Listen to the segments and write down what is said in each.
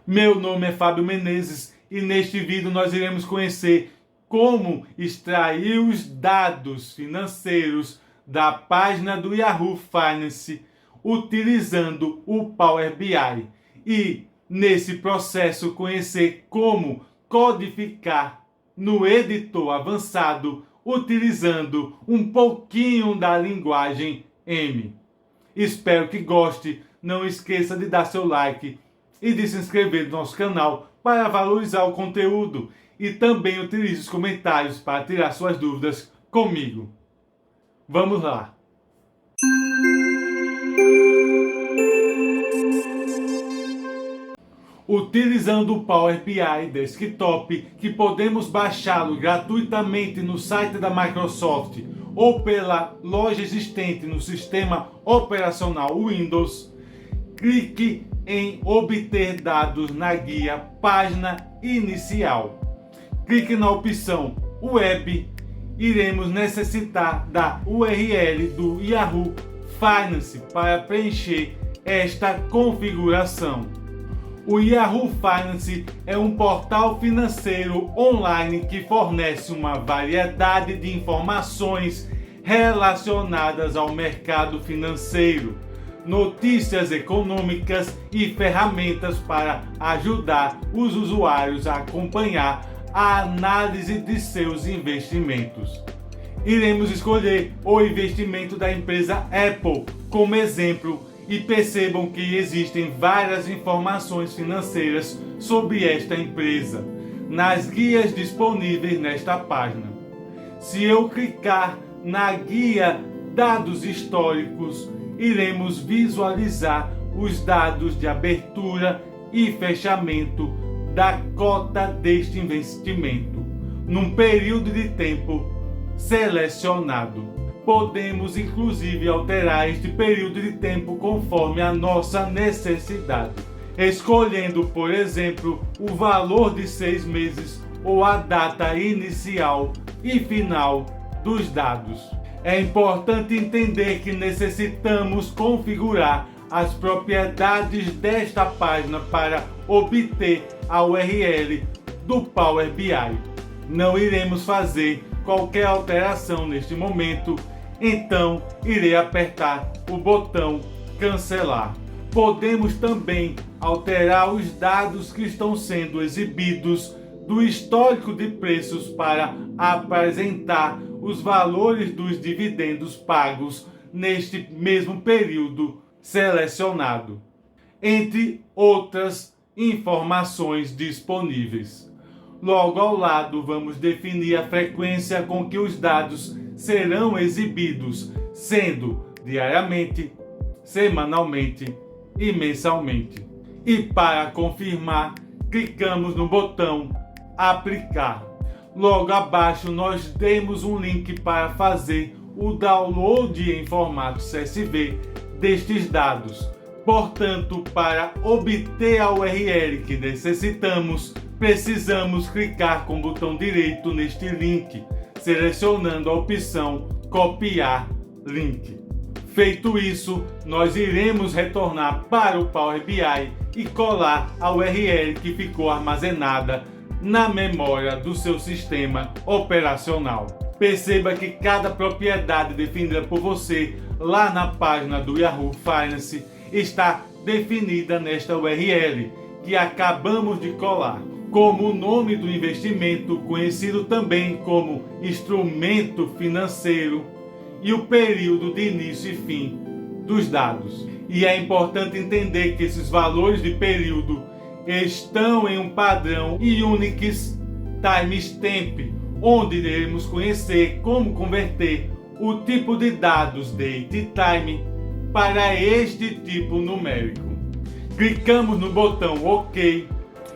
Meu nome é Fábio Menezes e neste vídeo nós iremos conhecer como extrair os dados financeiros da página do Yahoo Finance utilizando o Power BI e, nesse processo, conhecer como codificar no editor avançado utilizando um pouquinho da linguagem M. Espero que goste, não esqueça de dar seu like e de se inscrever no nosso canal para valorizar o conteúdo e também utilize os comentários para tirar suas dúvidas comigo. Vamos lá! Utilizando o Power BI Desktop, que podemos baixá-lo gratuitamente no site da Microsoft ou pela loja existente no sistema operacional Windows, clique em obter dados na guia página inicial. Clique na opção Web. Iremos necessitar da URL do Yahoo Finance para preencher esta configuração. O Yahoo Finance é um portal financeiro online que fornece uma variedade de informações relacionadas ao mercado financeiro, notícias econômicas e ferramentas para ajudar os usuários a acompanhar a análise de seus investimentos. Iremos escolher o investimento da empresa Apple como exemplo e percebam que existem várias informações financeiras sobre esta empresa nas guias disponíveis nesta página. Se eu clicar na guia Dados Históricos, iremos visualizar os dados de abertura e fechamento da cota deste investimento num período de tempo selecionado. Podemos inclusive alterar este período de tempo conforme a nossa necessidade, escolhendo, por exemplo, o valor de 6 meses ou a data inicial e final dos dados. É importante entender que necessitamos configurar as propriedades desta página para obter a URL do Power BI. Não iremos fazer qualquer alteração neste momento, então irei apertar o botão cancelar. Podemos também alterar os dados que estão sendo exibidos do histórico de preços para apresentar os valores dos dividendos pagos neste mesmo período selecionado, entre outras informações disponíveis. Logo ao lado, vamos definir a frequência com que os dados serão exibidos, sendo diariamente, semanalmente e mensalmente. E para confirmar, clicamos no botão Aplicar. Logo abaixo, nós temos um link para fazer o download em formato CSV destes dados. Portanto, para obter a URL que necessitamos, precisamos clicar com o botão direito neste link, selecionando a opção Copiar Link. Feito isso, nós iremos retornar para o Power BI e colar a URL que ficou armazenada na memória do seu sistema operacional. Perceba que cada propriedade definida por você lá na página do Yahoo Finance está definida nesta URL que acabamos de colar, como o nome do investimento, conhecido também como instrumento financeiro, e o período de início e fim dos dados. E é importante entender que esses valores de período estão em um padrão Unix Timestamp, onde iremos conhecer como converter o tipo de dados date time para este tipo numérico. Clicamos no botão OK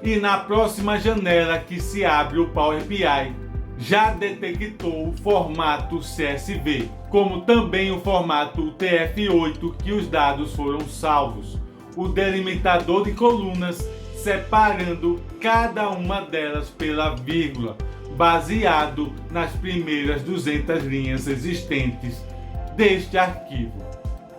e na próxima janela que se abre o Power BI já detectou o formato CSV, como também o formato UTF-8 que os dados foram salvos, o delimitador de colunas separando cada uma delas pela vírgula, baseado nas primeiras 200 linhas existentes deste arquivo.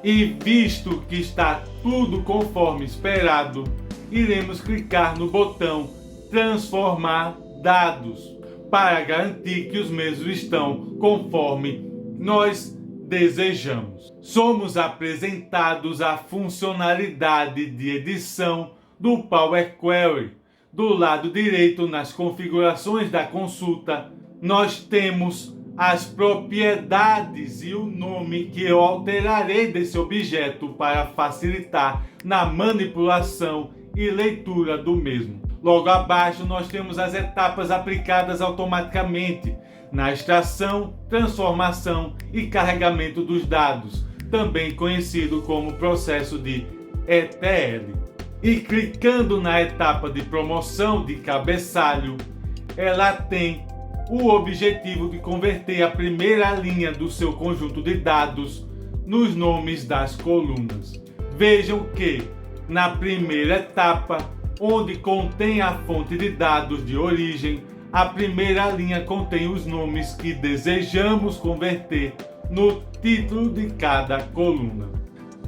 E visto que está tudo conforme esperado, iremos clicar no botão Transformar dados para garantir que os mesmos estão conforme nós desejamos. Somos apresentados à funcionalidade de edição do Power Query. Do lado direito, nas configurações da consulta, nós temos as propriedades e o nome que eu alterarei desse objeto para facilitar na manipulação e leitura do mesmo. Logo abaixo nós temos as etapas aplicadas automaticamente na extração, transformação e carregamento dos dados, também conhecido como processo de ETL. E clicando na etapa de promoção de cabeçalho, ela tem o objetivo de converter a primeira linha do seu conjunto de dados nos nomes das colunas. Vejam que, na primeira etapa, onde contém a fonte de dados de origem, a primeira linha contém os nomes que desejamos converter no título de cada coluna.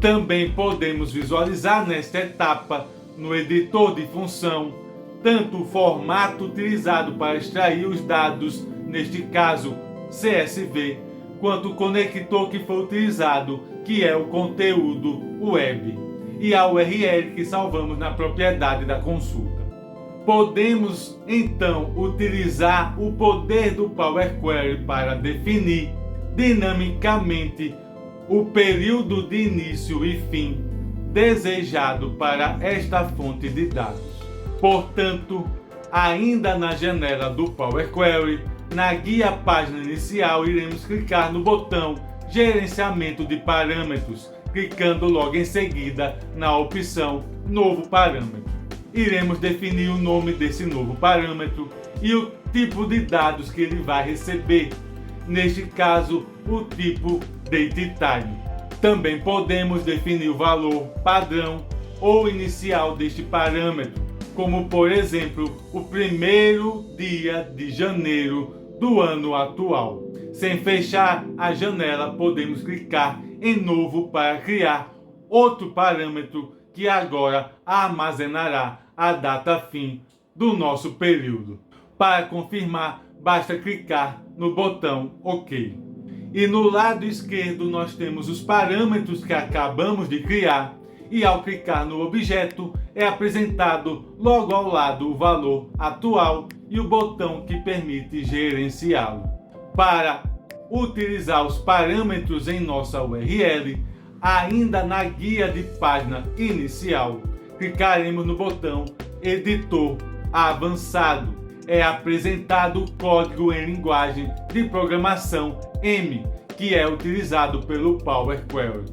Também podemos visualizar nesta etapa, no editor de função, tanto o formato utilizado para extrair os dados, neste caso CSV, quanto o conector que foi utilizado, que é o conteúdo web, e a URL que salvamos na propriedade da consulta. Podemos então utilizar o poder do Power Query para definir dinamicamente o período de início e fim desejado para esta fonte de dados. Portanto, ainda na janela do Power Query, na guia página inicial, iremos clicar no botão Gerenciamento de Parâmetros, clicando logo em seguida na opção Novo Parâmetro. Iremos definir o nome desse novo parâmetro e o tipo de dados que ele vai receber, neste caso o tipo DateTime. Também podemos definir o valor padrão ou inicial deste parâmetro, como por exemplo o primeiro dia de janeiro do ano atual. Sem fechar a janela, podemos clicar em novo para criar outro parâmetro que agora armazenará a data fim do nosso período. Para confirmar, basta clicar no botão OK. E no lado esquerdo nós temos os parâmetros que acabamos de criar, e ao clicar no objeto é apresentado logo ao lado o valor atual e o botão que permite gerenciá-lo. Para utilizar os parâmetros em nossa URL, ainda na guia de página inicial, clicaremos no botão Editor Avançado. É apresentado o código em linguagem de programação M, que é utilizado pelo Power Query.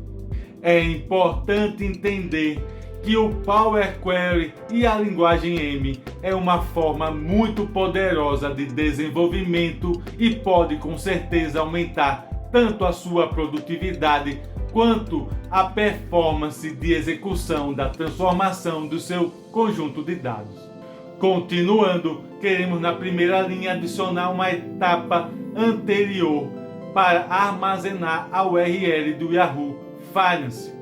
É importante entender que o Power Query e a linguagem M é uma forma muito poderosa de desenvolvimento e pode com certeza aumentar tanto a sua produtividade quanto a performance de execução da transformação do seu conjunto de dados. Continuando, queremos na primeira linha adicionar uma etapa anterior para armazenar a URL do Yahoo Finance.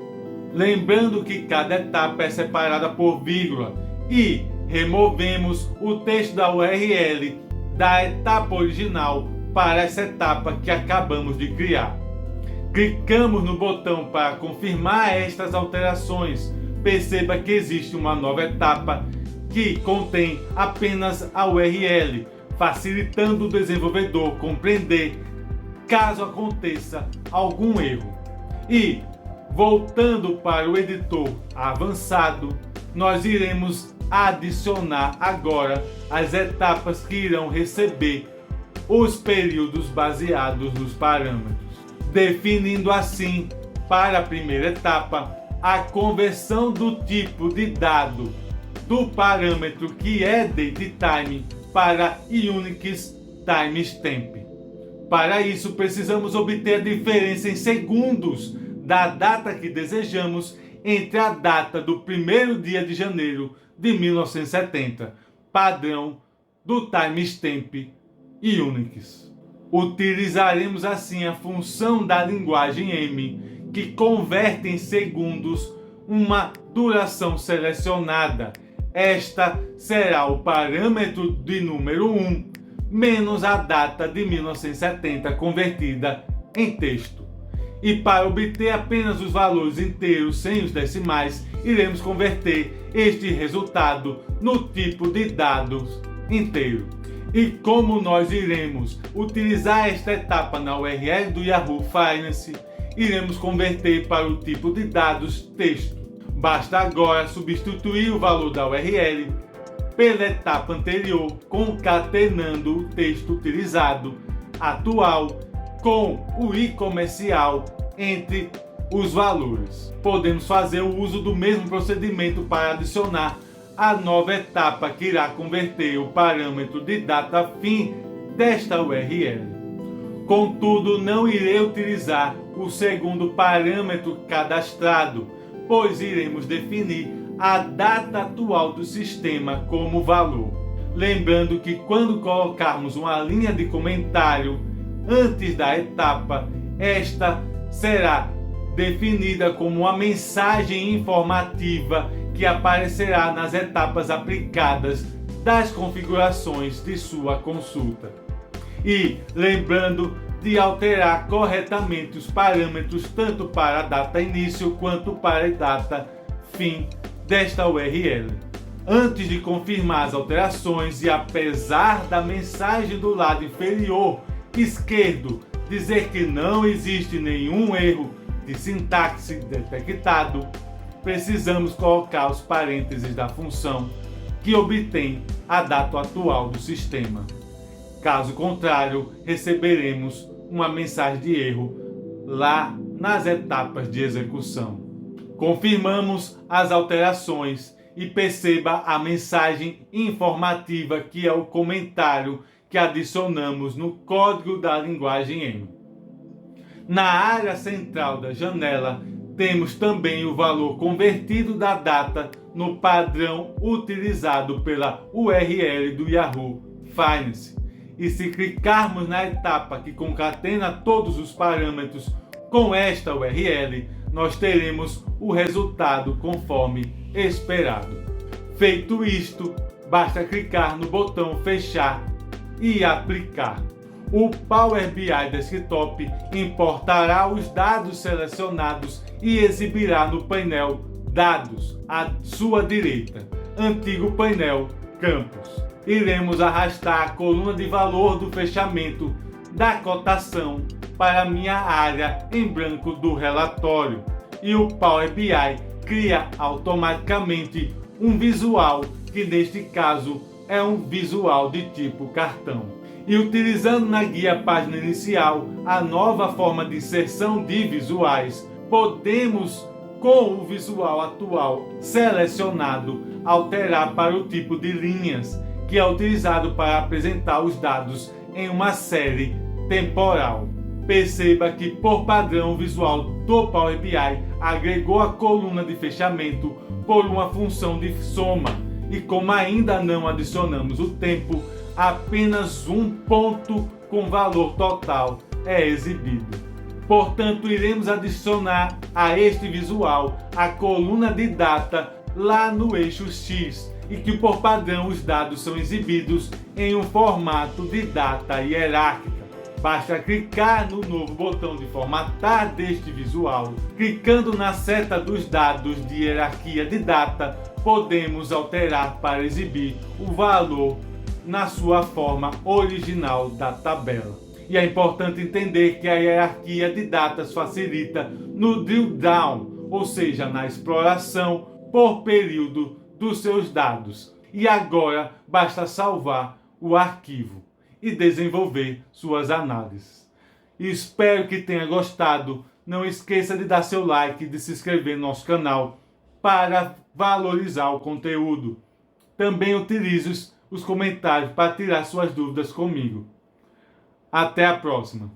Lembrando que cada etapa é separada por vírgula e removemos o texto da URL da etapa original para essa etapa que acabamos de criar. Clicamos no botão para confirmar estas alterações. Perceba que existe uma nova etapa que contém apenas a URL, facilitando o desenvolvedor compreender caso aconteça algum erro. E, voltando para o editor avançado, nós iremos adicionar agora as etapas que irão receber os períodos baseados nos parâmetros, definindo assim, para a primeira etapa, a conversão do tipo de dado do parâmetro que é DateTime para Unix Timestamp. Para isso, precisamos obter a diferença em segundos da data que desejamos entre a data do primeiro dia de janeiro de 1970, padrão do Timestamp Unix. Utilizaremos assim a função da linguagem M, que converte em segundos uma duração selecionada. esta será o parâmetro de número 1 menos a data de 1970 convertida em texto. E para obter apenas os valores inteiros sem os decimais, iremos converter este resultado no tipo de dados inteiro. E como nós iremos utilizar esta etapa na URL do Yahoo Finance, iremos converter para o tipo de dados texto. Basta agora substituir o valor da URL pela etapa anterior, concatenando o texto utilizado atual com o i comercial entre os valores. Podemos fazer o uso do mesmo procedimento para adicionar a nova etapa que irá converter o parâmetro de data fim desta URL. Contudo, não irei utilizar o segundo parâmetro cadastrado, pois iremos definir a data atual do sistema como valor. Lembrando que quando colocarmos uma linha de comentário antes da etapa, esta será definida como uma mensagem informativa que aparecerá nas etapas aplicadas das configurações de sua consulta. E lembrando de alterar corretamente os parâmetros tanto para a data início quanto para a data fim desta URL. Antes de confirmar as alterações e apesar da mensagem do lado inferior esquerdo dizer que não existe nenhum erro de sintaxe detectado, precisamos colocar os parênteses da função que obtém a data atual do sistema. Caso contrário, receberemos uma mensagem de erro lá nas etapas de execução. Confirmamos as alterações e perceba a mensagem informativa que é o comentário que adicionamos no código da linguagem M. Na área central da janela, temos também o valor convertido da data no padrão utilizado pela URL do Yahoo Finance. E se clicarmos na etapa que concatena todos os parâmetros com esta URL, nós teremos o resultado conforme esperado. Feito isto, basta clicar no botão fechar e aplicar. O Power BI Desktop importará os dados selecionados e exibirá no painel Dados à sua direita, antigo painel Campos. Iremos arrastar a coluna de valor do fechamento da cotação para a minha área em branco do relatório e o Power BI cria automaticamente um visual que neste caso é um visual de tipo cartão. E utilizando na guia página inicial a nova forma de inserção de visuais, podemos, com o visual atual selecionado, alterar para o tipo de linhas, que é utilizado para apresentar os dados em uma série temporal. Perceba que, por padrão, o visual do Power BI agregou a coluna de fechamento por uma função de soma, e como ainda não adicionamos o tempo, apenas um ponto com valor total é exibido. Portanto, iremos adicionar a este visual a coluna de data lá no eixo X, e que por padrão os dados são exibidos em um formato de data hierárquica. Basta clicar no novo botão de formatar deste visual. Clicando na seta dos dados de hierarquia de data, podemos alterar para exibir o valor na sua forma original da tabela. E é importante entender que a hierarquia de datas facilita no drill down, ou seja, na exploração por período dos seus dados. E agora basta salvar o arquivo e desenvolver suas análises. Espero que tenha gostado. Não esqueça de dar seu like e de se inscrever no nosso canal para valorizar o conteúdo. Também utilize os comentários para tirar suas dúvidas comigo. Até a próxima!